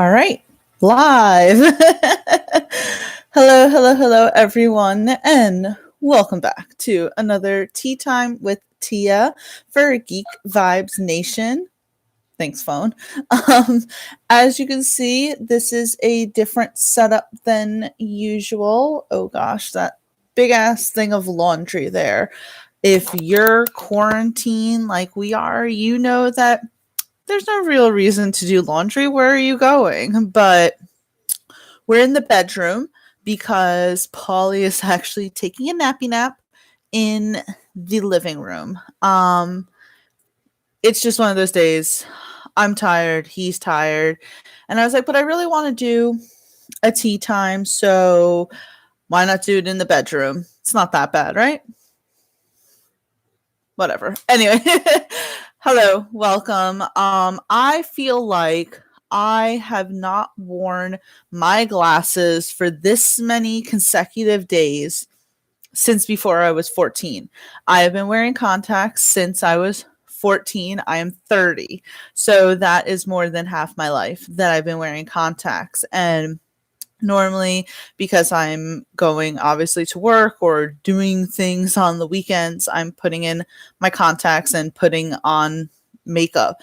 All right, live. Hello, everyone, and welcome back to another Tea Time with Tia for Geek Vibes Nation. Thanks, phone. Um, as you can see, this is a different setup than usual. Oh gosh, that big ass thing of laundry there. If you're quarantined like we are, you know that there's no real reason to do laundry. Where are you going? But we're in the bedroom because Polly is actually taking a nappy nap in the living room. It's just one of those days. I'm tired, he's tired. And I was like, but I really want to do a tea time, so why not do it in the bedroom? It's not that bad, right? Whatever. Anyway, hello, welcome. I feel like I have not worn my glasses for this many consecutive days since before I was 14. I have been wearing contacts since I was 14. I am 30. So that is more than half my life that I've been wearing contacts. And normally, because I'm going obviously to work or doing things on the weekends, I'm putting in my contacts and putting on makeup.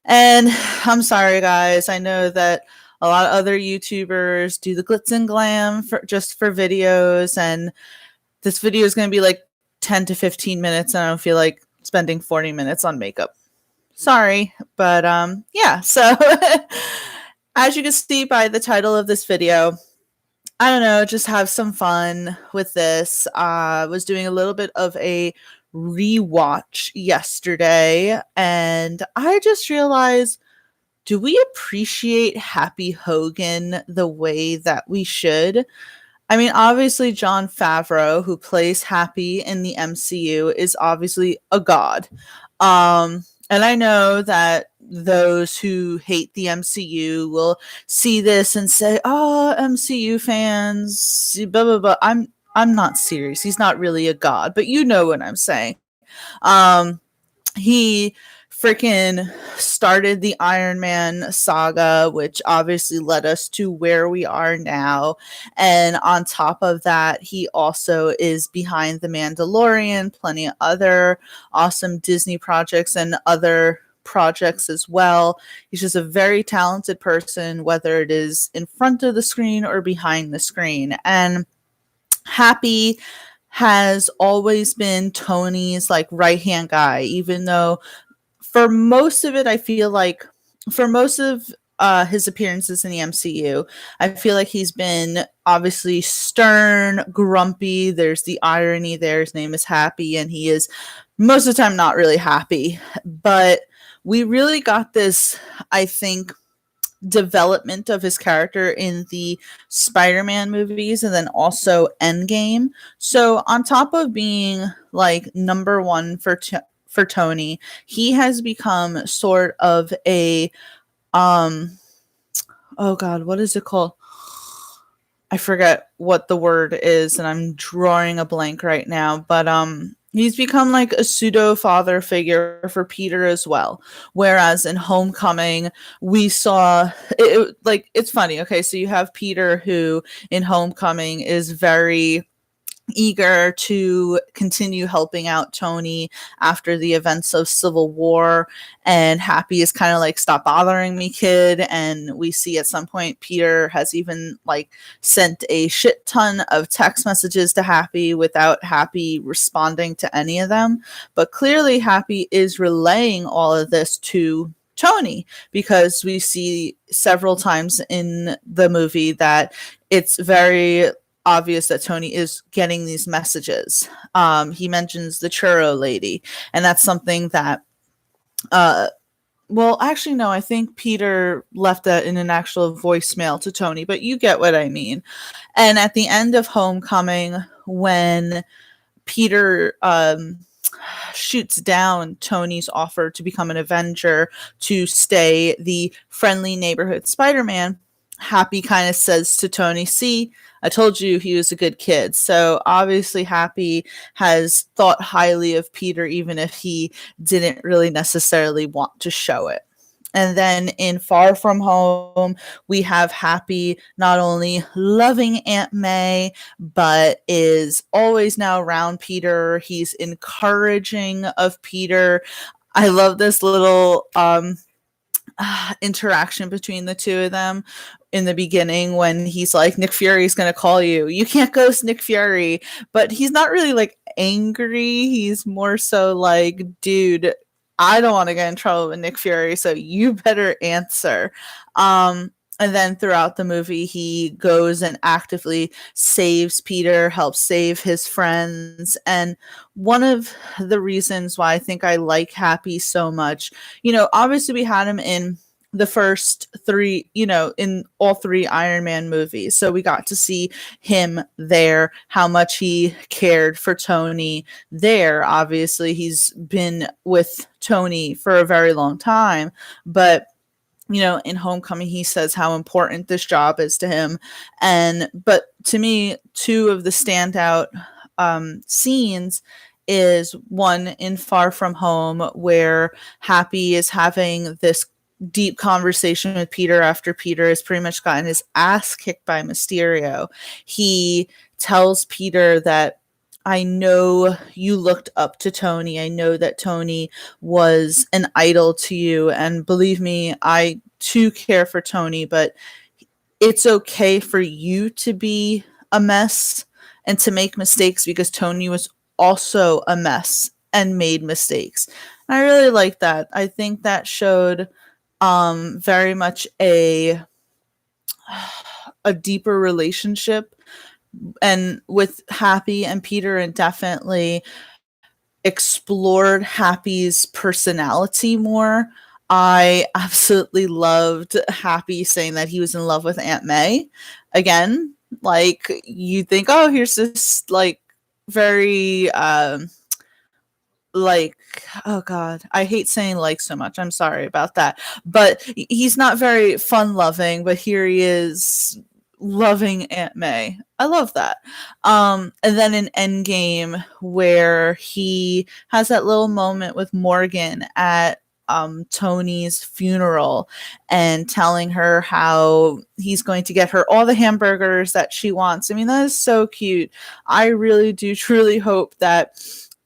And I'm sorry, guys. I know that a lot of other YouTubers do the glitz and glam just for videos, and this video is going to be like 10 to 15 minutes, and I don't feel like spending 40 minutes on makeup. Sorry, but yeah. So as you can see by the title of this video, I don't know, just have some fun with this. I was doing a little bit of a rewatch yesterday, and I just realized, do we appreciate Happy Hogan the way that we should? I mean, obviously, Jon Favreau, who plays Happy in the MCU, is obviously a god. And I know that those who hate the MCU will see this and say, "Oh, MCU fans, blah blah blah." I'm not serious. He's not really a god, but you know what I'm saying. Um, he freaking started the Iron Man saga, which obviously led us to where we are now. And on top of that, he also is behind The Mandalorian, plenty of other awesome Disney projects and other projects as well. He's just a very talented person, whether it is in front of the screen or behind the screen. And Happy has always been Tony's like right hand guy, even though for most of it, I feel like for most of his appearances in the MCU, I feel like he's been obviously stern, grumpy. There's the irony there. His name is Happy, and he is most of the time not really happy. But we really got this, I think, development of his character in the Spider-Man movies and then also Endgame. So on top of being like number one for Tony, he has become sort of a oh god, what is it called? I forget what the word is, and I'm drawing a blank right now, but he's become like a pseudo father figure for Peter as well. Whereas in Homecoming, we saw like it's funny. Okay, so you have Peter who in Homecoming is very eager to continue helping out Tony after the events of Civil War, and Happy is kind of like, stop bothering me, kid. And we see at some point Peter has even like sent a shit ton of text messages to Happy without Happy responding to any of them. But clearly Happy is relaying all of this to Tony, because we see several times in the movie that it's very obvious that Tony is getting these messages. He mentions the churro lady, and that's something that well, actually no, I think Peter left that in an actual voicemail to Tony, but you get what I mean. And at the end of Homecoming, when Peter shoots down Tony's offer to become an Avenger to stay the friendly neighborhood Spider-Man, Happy kind of says to Tony, "See, I told you he was a good kid." So obviously Happy has thought highly of Peter, even if he didn't really necessarily want to show it. And then in Far From Home, we have Happy not only loving Aunt May, but is always now around Peter. He's encouraging of Peter. I love this little interaction between the two of them in the beginning when he's like, Nick Fury's gonna call you. You can't ghost Nick Fury. But he's not really like angry. He's more so like, dude, I don't want to get in trouble with Nick Fury, so you better answer. And then throughout the movie, he goes and actively saves Peter, helps save his friends. And one of the reasons why I think I like Happy so much, obviously we had him in the first three, in all three Iron Man movies. So we got to see him there, how much he cared for Tony there. Obviously, he's been with Tony for a very long time, but in Homecoming, he says how important this job is to him. But to me, two of the standout scenes is one in Far From Home, where Happy is having this deep conversation with Peter after Peter has pretty much gotten his ass kicked by Mysterio. He tells Peter that, I know you looked up to Tony. I know that Tony was an idol to you. And believe me, I too care for Tony, but it's okay for you to be a mess and to make mistakes, because Tony was also a mess and made mistakes. And I really like that. I think that showed very much a deeper relationship, and with Happy and Peter, and definitely explored Happy's personality more. I absolutely loved Happy saying that he was in love with Aunt May. Again, like, you think, oh, here's this like very like, oh god, I hate saying like so much, I'm sorry about that, but he's not very fun loving, but here he is loving Aunt May. I love that. And then in Endgame, where he has that little moment with Morgan at Tony's funeral and telling her how he's going to get her all the hamburgers that she wants. I mean, that is so cute. I really do truly hope that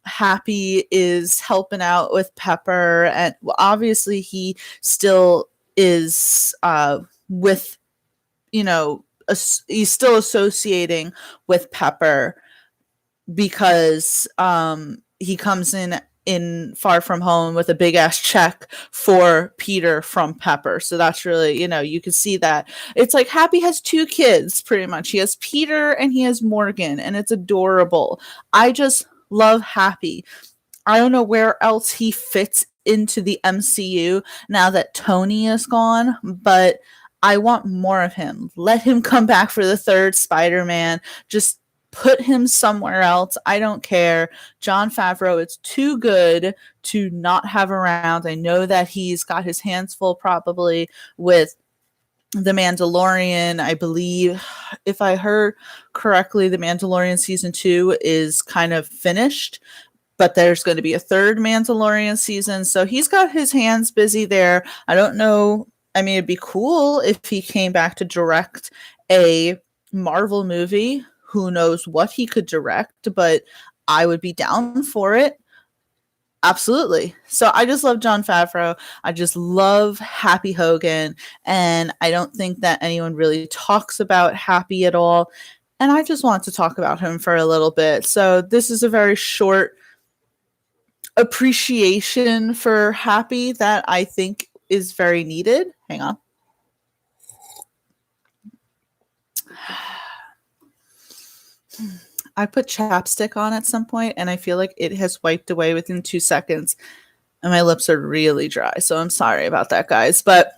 Happy is helping out with Pepper, and obviously he still is with, he's still associating with Pepper, because he comes in Far From Home with a big ass check for Peter from Pepper. So that's really, you can see that it's like Happy has two kids pretty much. He has Peter and he has Morgan, and it's adorable. I just love Happy. I don't know where else he fits into the MCU now that Tony is gone, but I want more of him. Let him come back for the third Spider-Man. Just put him somewhere else. I don't care. Jon Favreau is too good to not have around. I know that he's got his hands full probably with The Mandalorian. I believe, if I heard correctly, The Mandalorian season 2 is kind of finished, but there's going to be a third Mandalorian season. So he's got his hands busy there. I don't know. I mean, it'd be cool if he came back to direct a Marvel movie. Who knows what he could direct, but I would be down for it. Absolutely. So I just love Jon Favreau. I just love Happy Hogan. And I don't think that anyone really talks about Happy at all. And I just want to talk about him for a little bit. So this is a very short appreciation for Happy that I think is very needed. Hang on. I put chapstick on at some point, and I feel like it has wiped away within 2 seconds, and my lips are really dry. So I'm sorry about that, guys. But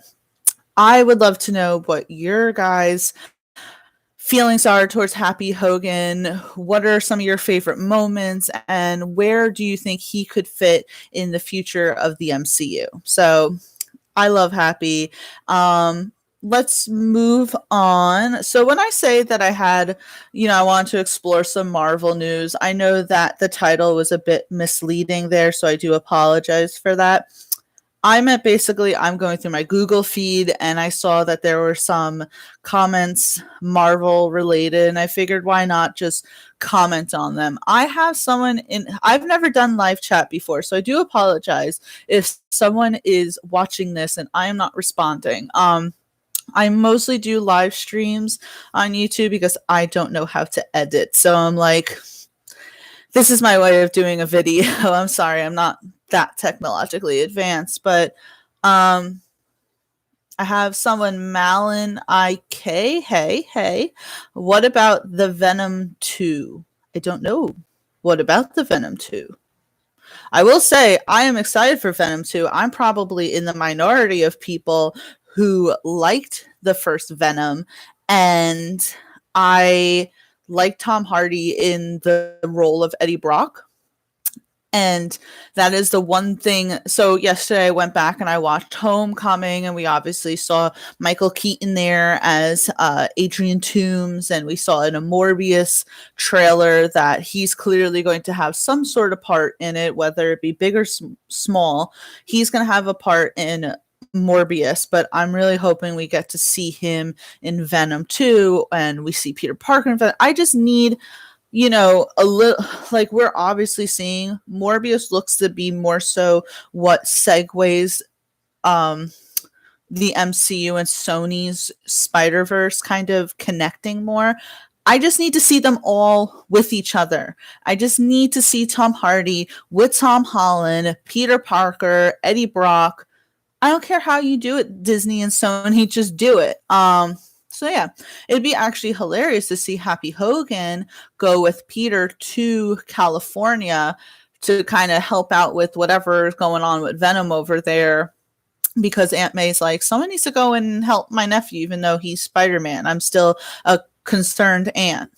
I would love to know what your guys' feelings are towards Happy Hogan. What are some of your favorite moments, and where do you think he could fit in the future of the MCU? So I love Happy. Let's move on. So when I say that I had, I want to explore some Marvel news, I know that the title was a bit misleading there, so I do apologize for that. I meant basically I'm going through my Google feed and I saw that there were some comments Marvel related, and I figured why not just comment on them. I have someone in, I've never done live chat before, so I do apologize if someone is watching this and I am not responding. I mostly do live streams on YouTube because I don't know how to edit. So I'm like, this is my way of doing a video. I'm sorry, I'm not that technologically advanced, but I have someone, Malin IK. Hey, what about the Venom 2? I don't know. What about the Venom 2? I will say I am excited for Venom 2. I'm probably in the minority of people who liked the first Venom, and I like Tom Hardy in the role of Eddie Brock. And that is the one thing. So yesterday I went back and I watched Homecoming, and we obviously saw Michael Keaton there as Adrian Toomes, and we saw in a Morbius trailer that he's clearly going to have some sort of part in it, whether it be big or small. He's going to have a part in Morbius, but I'm really hoping we get to see him in Venom 2, and we see Peter Parker in Venom. I just need, you know, a little, like, we're obviously seeing Morbius looks to be more so what segues the MCU and Sony's Spider-Verse kind of connecting more. I just need to see them all with each other. I just need to see Tom Hardy with Tom Holland, Peter Parker, Eddie Brock. I don't care how you do it, Disney and Sony, just do it. So yeah, it'd be actually hilarious to see Happy Hogan go with Peter to California to kind of help out with whatever is going on with Venom over there, because Aunt May's like, someone needs to go and help my nephew, even though he's Spider-Man. I'm still a concerned aunt.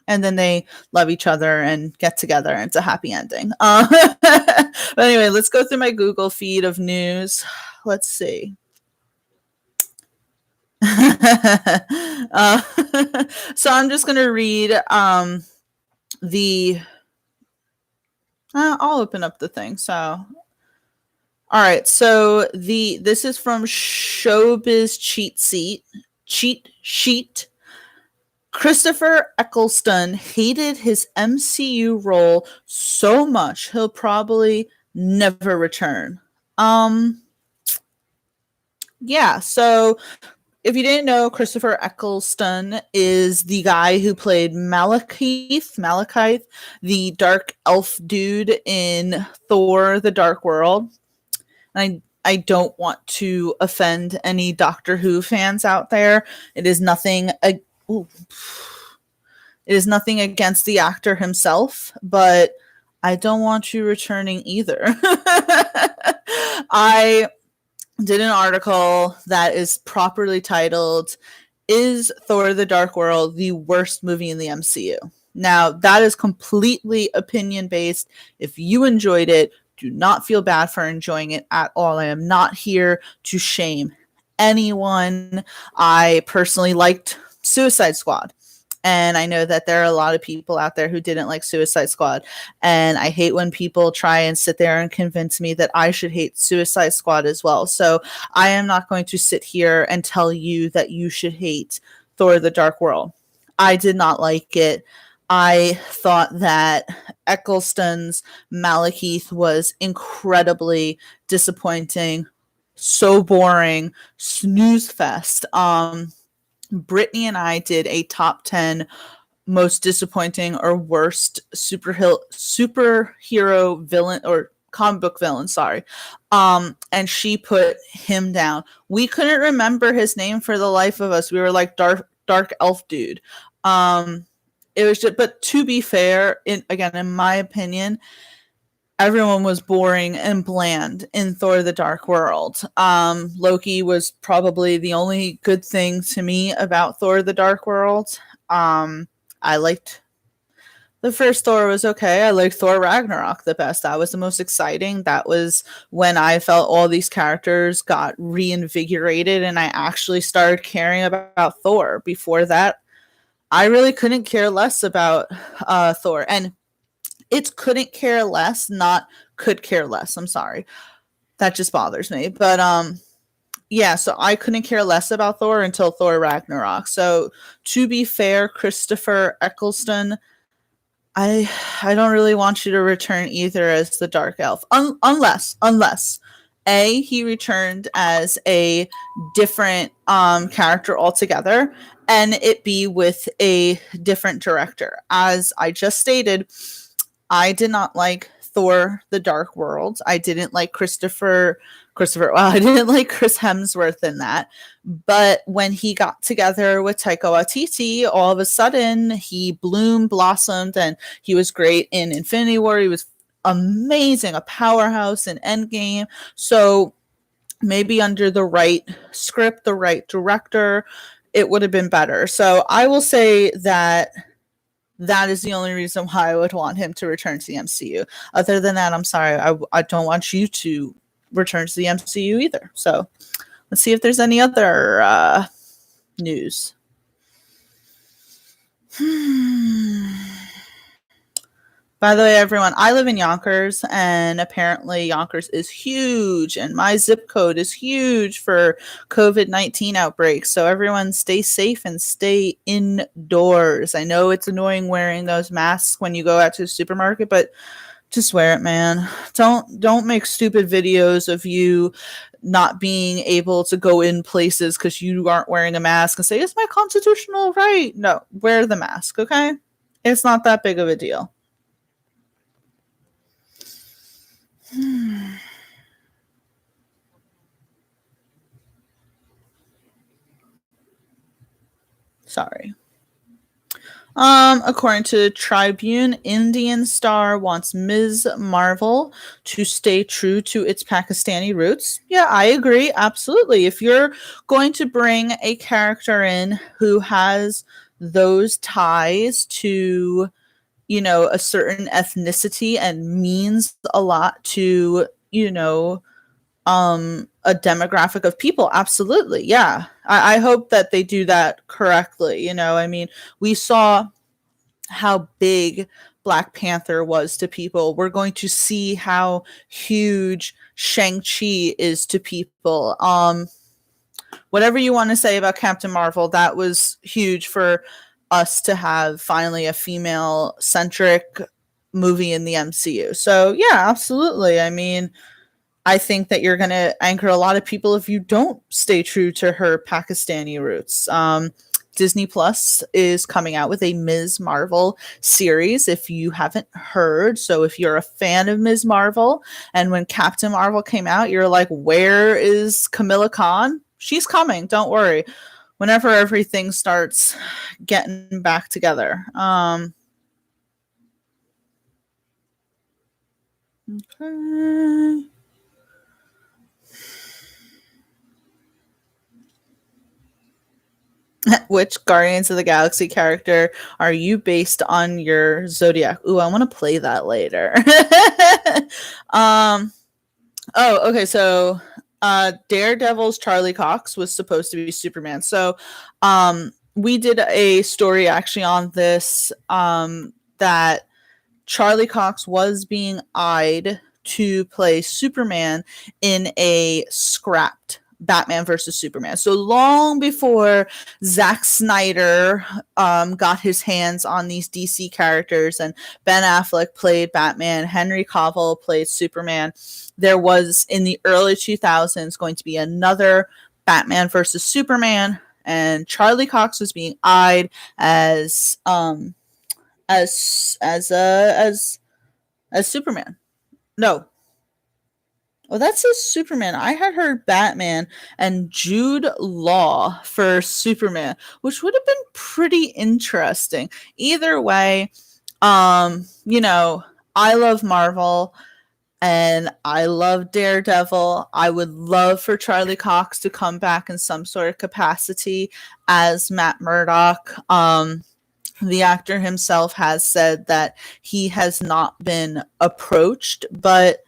And then they love each other and get together, and it's a happy ending. But anyway, let's go through my Google feed of news. Let's see. So I'm just going to read I'll open up the thing. So, all right. So this is from Showbiz Cheat Sheet. Christopher Eccleston hated his MCU role so much he'll probably never return. Yeah, so if you didn't know, Christopher Eccleston is the guy who played Malekith, the dark elf dude in Thor: The Dark World. And I don't want to offend any Doctor Who fans out there. It is nothing against the actor himself, but I don't want you returning either. I did an article that is properly titled, "Is Thor: The Dark World the worst movie in the MCU?" Now, that is completely opinion-based. If you enjoyed it, do not feel bad for enjoying it at all. I am not here to shame anyone. I personally liked Suicide Squad. And I know that there are a lot of people out there who didn't like Suicide Squad. And I hate when people try and sit there and convince me that I should hate Suicide Squad as well. So I am not going to sit here and tell you that you should hate Thor: The Dark World. I did not like it. I thought that Eccleston's Malekith was incredibly disappointing, so boring, snooze fest. Brittany and I did a top 10 most disappointing or worst superhero villain or comic book villain, sorry. And she put him down. We couldn't remember his name for the life of us. We were like dark elf dude. It was just, but to be fair, in my opinion, everyone was boring and bland in Thor: The Dark World. Loki was probably the only good thing to me about Thor: The Dark World. I liked the first Thor was okay. I liked Thor Ragnarok the best. That was the most exciting. That was when I felt all these characters got reinvigorated and I actually started caring about Thor. Before that, I really couldn't care less about Thor. And it's couldn't care less, not could care less. I'm sorry. That just bothers me. But yeah, so I couldn't care less about Thor until Thor Ragnarok. So to be fair, Christopher Eccleston, I don't really want you to return either as the Dark Elf, unless a he returned as a different character altogether, and it be with a different director. As I just stated, I did not like Thor: The Dark World. I didn't like Christopher. Well, I didn't like Chris Hemsworth in that. But when he got together with Taika Waititi, all of a sudden he blossomed, and he was great in Infinity War. He was amazing, a powerhouse in Endgame. So maybe under the right script, the right director, it would have been better. So I will say that is the only reason why I would want him to return to the MCU. Other than that, I'm sorry, I don't want you to return to the MCU either. So let's see if there's any other news. By the way, everyone, I live in Yonkers, and apparently Yonkers is huge, and my zip code is huge for COVID-19 outbreaks. So everyone stay safe and stay indoors. I know it's annoying wearing those masks when you go out to the supermarket, but just wear it, man. Don't make stupid videos of you not being able to go in places because you aren't wearing a mask and say, it's my constitutional right. No, wear the mask, okay? It's not that big of a deal. Sorry. According to Tribune, Indian star wants Ms. Marvel to stay true to its Pakistani roots. Yeah, I agree. Absolutely. If you're going to bring a character in who has those ties to, you know, a certain ethnicity and means a lot to, you know, a demographic of people, absolutely. Yeah. I hope that they do that correctly. You know, I mean, we saw how big Black Panther was to people. We're going to see how huge Shang-Chi is to people. Whatever you want to say about Captain Marvel, that was huge for us to have finally a female-centric movie in the MCU. So, yeah, absolutely. I mean, I think that you're going to anchor a lot of people if you don't stay true to her Pakistani roots. Disney Plus is coming out with a Ms. Marvel series, if you haven't heard. So if you're a fan of Ms. Marvel, and when Captain Marvel came out, you're like, where is Kamala Khan? She's coming. Don't worry. Whenever everything starts getting back together. Okay. Which Guardians of the Galaxy character are you based on your zodiac? Ooh, I want to play that later. Oh, okay. So, Daredevil's Charlie Cox was supposed to be Superman. So, we did a story actually on this, that Charlie Cox was being eyed to play Superman in a scrapped Batman versus Superman. So long before Zack Snyder got his hands on these DC characters and Ben Affleck played Batman, Henry Cavill played Superman, there was in the early 2000s going to be another Batman versus Superman, and Charlie Cox was being eyed as Superman. No. Well, that says Superman. I had heard Batman and Jude Law for Superman, which would have been pretty interesting. Either way, you know, I love Marvel and I love Daredevil. I would love for Charlie Cox to come back in some sort of capacity as Matt Murdock. The actor himself has said that he has not been approached, but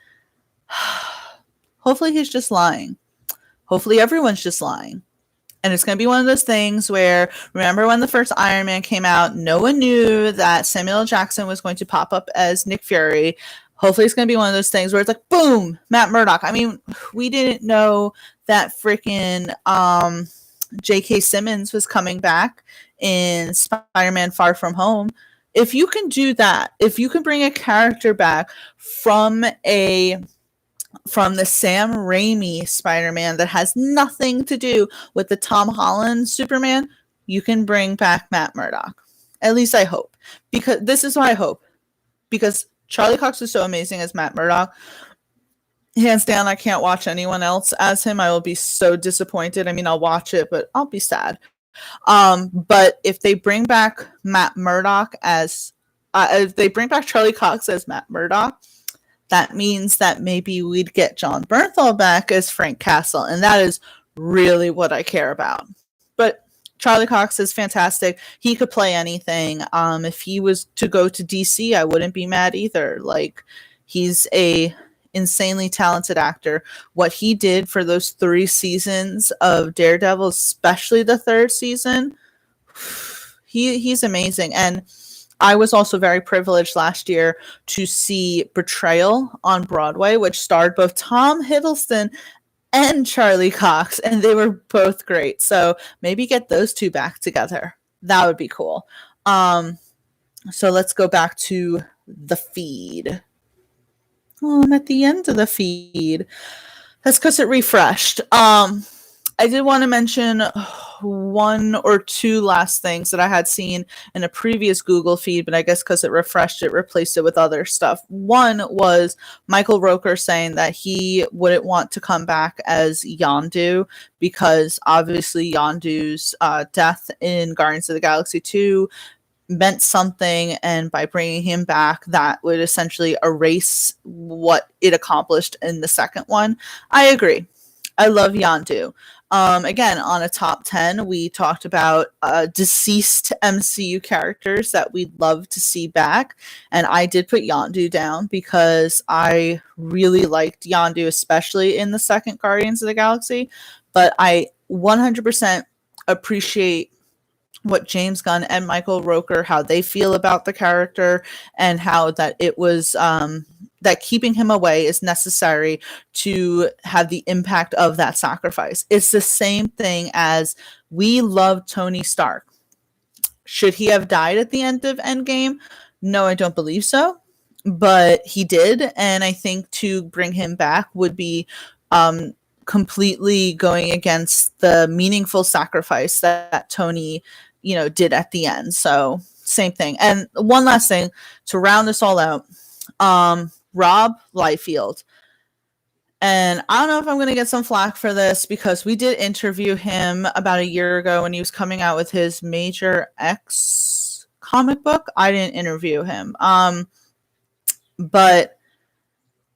hopefully he's just lying. Hopefully everyone's just lying. And it's going to be one of those things where, remember when the first Iron Man came out, no one knew that Samuel L. Jackson was going to pop up as Nick Fury. hopefully it's going to be one of those things where it's like, boom, Matt Murdock. I mean, we didn't know that freaking J.K. Simmons was coming back in Spider-Man Far From Home. If you can do that, if you can bring a character back from the Sam Raimi Spider-Man that has nothing to do with the Tom Holland Superman, you can bring back Matt Murdock. At least I hope. Because this is what I hope. Because Charlie Cox is so amazing as Matt Murdock. Hands down, I can't watch anyone else as him. I will be so disappointed. I mean, I'll watch it, but I'll be sad. But if they bring back Matt Murdock as if they bring back Charlie Cox as Matt Murdock, that means that maybe we'd get John Bernthal back as Frank Castle, and that is really what I care about. But Charlie Cox is fantastic. He could play anything. If he was to go to DC, I wouldn't be mad either. Like, he's a insanely talented actor. What he did for those 3 seasons of Daredevil, especially the 3rd season, he's amazing. And I was also very privileged last year to see Betrayal on Broadway, which starred both Tom Hiddleston and Charlie Cox, and they were both great. So maybe get those 2 back together. That would be cool. So let's go back to the feed. Oh, I'm at the end of the feed. That's because it refreshed. I did want to mention 1 or 2 last things that I had seen in a previous Google feed, but I guess because it refreshed, it replaced it with other stuff. One was Michael Rooker saying that he wouldn't want to come back as Yondu because obviously Yondu's death in Guardians of the Galaxy 2 meant something, and by bringing him back, that would essentially erase what it accomplished in the second one. I agree. I love Yondu. Again, on a top 10, we talked about deceased MCU characters that we'd love to see back. And I did put Yondu down because I really liked Yondu, especially in the second Guardians of the Galaxy. But I 100% appreciate what James Gunn and Michael Rooker, how they feel about the character, and how that it was that keeping him away is necessary to have the impact of that sacrifice. It's the same thing as we love Tony Stark. Should he have died at the end of Endgame? No, I don't believe so. But he did, and I think to bring him back would be completely going against the meaningful sacrifice that Tony, did at the end. So same thing. And one last thing to round this all out. Rob Liefeld. And I don't know if I'm going to get some flack for this because we did interview him about a year ago when he was coming out with his Major X comic book. I didn't interview him. But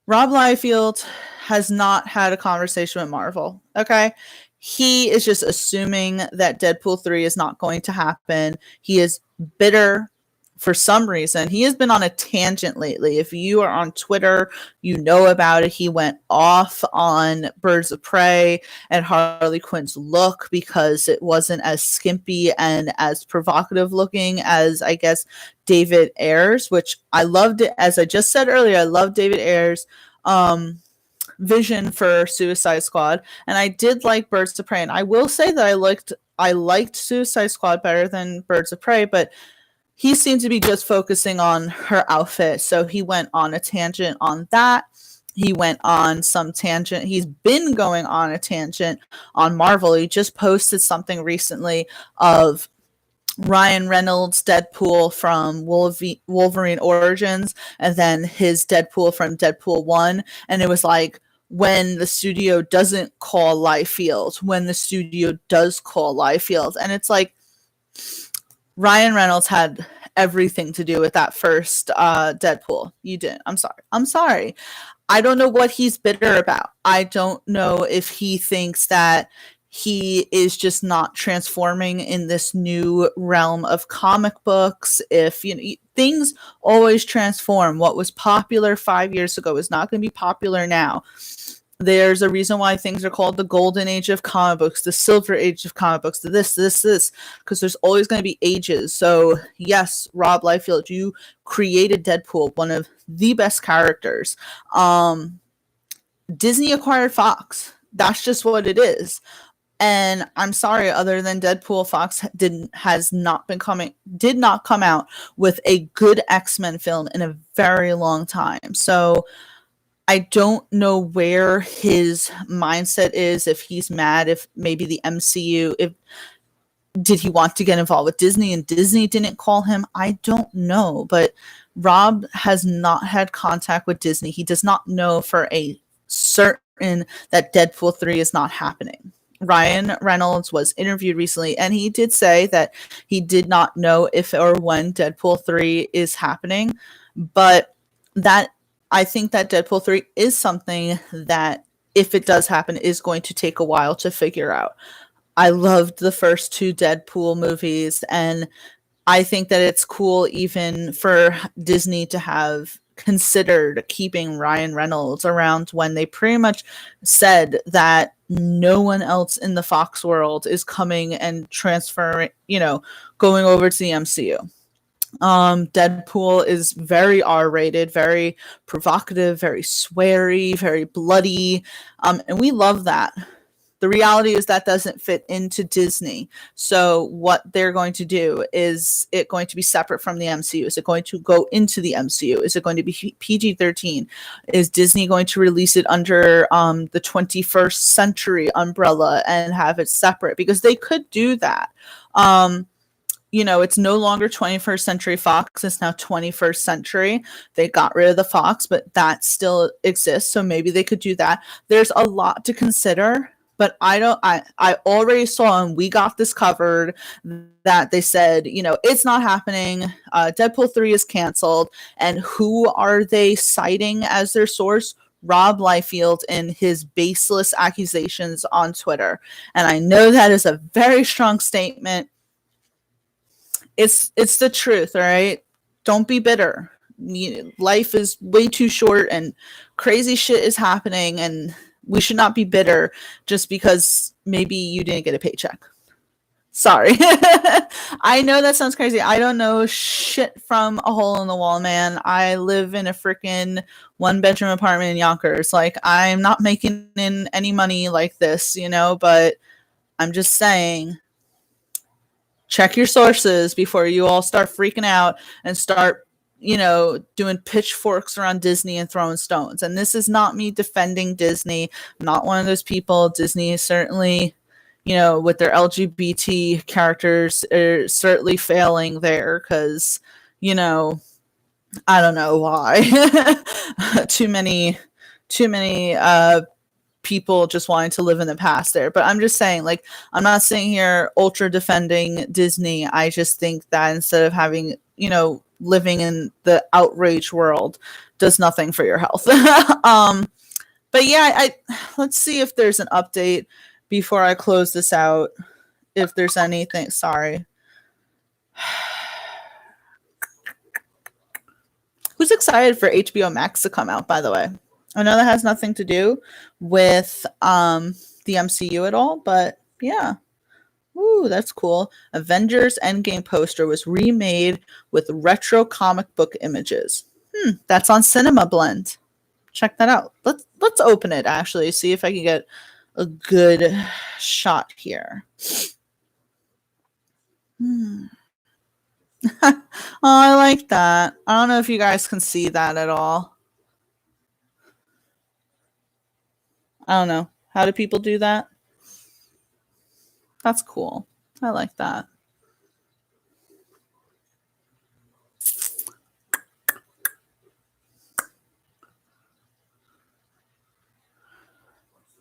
Rob Liefeld has not had a conversation with Marvel. Okay. He is just assuming that Deadpool 3 is not going to happen. He is bitter for some reason. He has been on a tangent lately. If you are on Twitter, you know about it. He went off on Birds of Prey and Harley Quinn's look because it wasn't as skimpy and as provocative looking as, I guess, David Ayer's, which I loved it. As I just said earlier, I love David Ayer's vision for Suicide Squad, and I did like Birds of Prey. And I will say that I liked Suicide Squad better than Birds of Prey, but he seemed to be just focusing on her outfit. So he went on a tangent on that. He went on some tangent. He's been going on a tangent on Marvel. He just posted something recently of Ryan Reynolds' Deadpool from Wolverine Origins, and then his Deadpool from Deadpool 1. And it was like, when the studio doesn't call Liefeld, when the studio does call Liefeld. And it's like, Ryan Reynolds had everything to do with that first Deadpool. You didn't. I'm sorry. I don't know what he's bitter about. I don't know if he thinks that he is just not transforming in this new realm of comic books. If things always transform. What was popular 5 years ago is not going to be popular now. There's a reason why things are called the golden age of comic books, the silver age of comic books, the this, because there's always going to be ages. So yes, Rob Liefeld, you created Deadpool, one of the best characters. Disney acquired Fox. That's just what it is. And I'm sorry, other than Deadpool, Fox did not come out with a good X-Men film in a very long time. So I don't know where his mindset is, if he's mad, if maybe the MCU, if did he want to get involved with Disney and Disney didn't call him? I don't know, but Rob has not had contact with Disney. He does not know for a certain that Deadpool 3 is not happening. Ryan Reynolds was interviewed recently, and he did say that he did not know if or when Deadpool 3 is happening, but that I think that Deadpool 3 is something that, if it does happen, is going to take a while to figure out. I loved the first two Deadpool movies, and I think that it's cool even for Disney to have considered keeping Ryan Reynolds around when they pretty much said that no one else in the Fox world is coming and transferring, going over to the MCU. Deadpool is very R-rated, very provocative, very sweary, very bloody, and we love that. The reality is that doesn't fit into Disney. So what they're going to do, is it going to be separate from the MCU? Is it going to go into the MCU? Is it going to be PG-13? Is Disney going to release it under the 21st century umbrella and have it separate? Because they could do that. It's no longer 21st Century Fox. It's now 21st Century. They got rid of the Fox, but that still exists. So maybe they could do that. There's a lot to consider. But I already saw, and we got this covered, that they said, it's not happening. Deadpool 3 is canceled. And who are they citing as their source? Rob Liefeld and his baseless accusations on Twitter. And I know that is a very strong statement. It's the truth, all right? Don't be bitter. Life is way too short, and crazy shit is happening, and we should not be bitter just because maybe you didn't get a paycheck. Sorry. I know that sounds crazy. I don't know shit from a hole in the wall, man. I live in a freaking 1-bedroom apartment in Yonkers. Like, I'm not making in any money like this, but I'm just saying, check your sources before you all start freaking out and start doing pitchforks around Disney and throwing stones. And this is not me defending Disney. I'm not one of those people. Disney is certainly, with their LGBT characters, are certainly failing there because, I don't know why. too many people just wanting to live in the past there. But I'm just saying, like, I'm not sitting here ultra defending Disney. I just think that instead of having, living in the outrage world does nothing for your health. But yeah, let's see if there's an update before I close this out. If there's anything, sorry. Who's excited for HBO Max to come out, by the way? I know that has nothing to do with the MCU at all, but yeah. Ooh, that's cool. Avengers Endgame poster was remade with retro comic book images. That's on Cinema Blend. Check that out. Let's open it, actually, see if I can get a good shot here. Oh, I like that. I don't know if you guys can see that at all. I don't know. How do people do that? That's cool. I like that.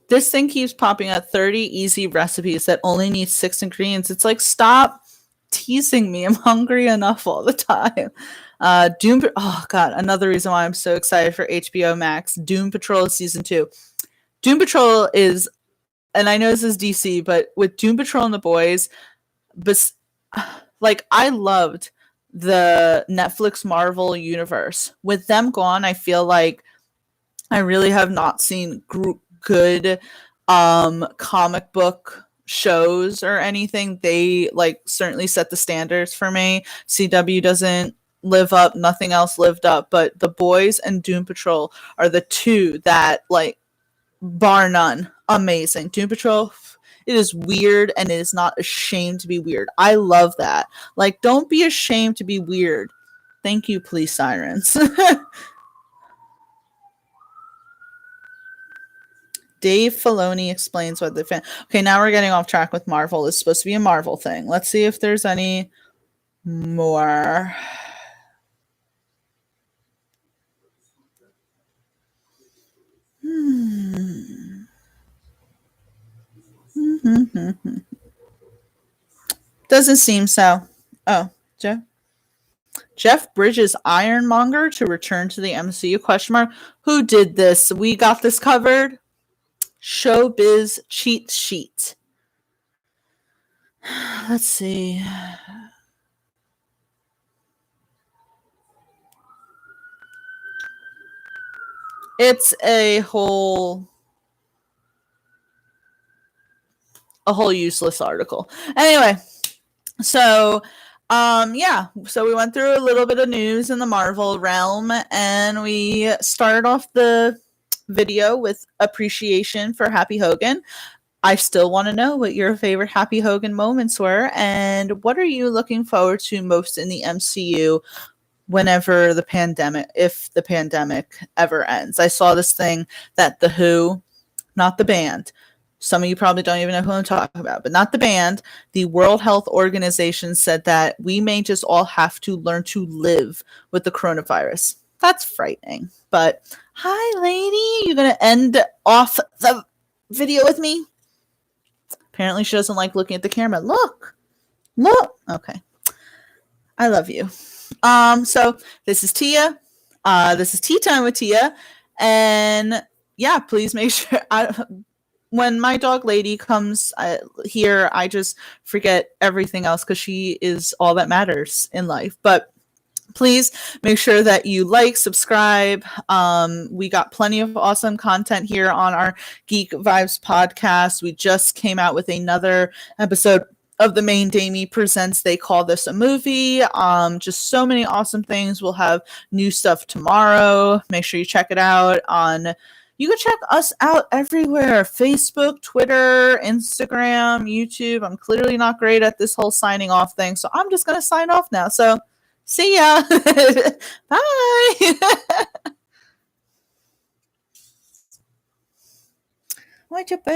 This thing keeps popping up 30 easy recipes that only need 6 ingredients. It's like, stop teasing me. I'm hungry enough all the time. Oh God, another reason why I'm so excited for HBO Max. Doom Patrol Season 2. Doom Patrol is, and I know this is DC, but with Doom Patrol and the boys, like, I loved the Netflix Marvel universe. With them gone, I feel like I really have not seen good comic book shows or anything. They like certainly set the standards for me. CW doesn't live up, nothing else lived up, but The Boys and Doom Patrol are the two that, like, bar none, amazing. Doom Patrol, it is weird and it is not ashamed to be weird. I love that. Like, don't be ashamed to be weird. Thank you, police sirens. Dave Filoni explains what the fan. Okay, now we're getting off track with Marvel. It's supposed to be a Marvel thing. Let's see if there's any more. Doesn't seem so. Oh, Jeff Bridges Ironmonger to return to the MCU? Question mark. Who did this? We got this covered. Showbiz cheat sheet. Let's see. It's a whole useless article. Anyway, so so we went through a little bit of news in the Marvel realm, and we started off the video with appreciation for Happy Hogan. I still want to know what your favorite Happy Hogan moments were, and what are you looking forward to most in the MCU whenever if the pandemic ever ends. I saw this thing that The Who, not the band, some of you probably don't even know who I'm talking about, but not the band, the World Health Organization said that we may just all have to learn to live with the coronavirus. That's frightening. But hi, lady, you gonna end off the video with me? Apparently she doesn't like looking at the camera. Look. Okay. I love you. So this is Tia. This is Tea Time with Tia. And yeah, please make sure when my dog lady comes here, I just forget everything else because she is all that matters in life. But please make sure that you like, subscribe. We got plenty of awesome content here on our Geek Vibes podcast. We just came out with another episode of The Main Damie Presents They Call This a Movie. Just so many awesome things. We'll have new stuff tomorrow. Make sure you check it out on... You can check us out everywhere. Facebook, Twitter, Instagram, YouTube. I'm clearly not great at this whole signing off thing, so I'm just going to sign off now. So, see ya. Bye. Why'd you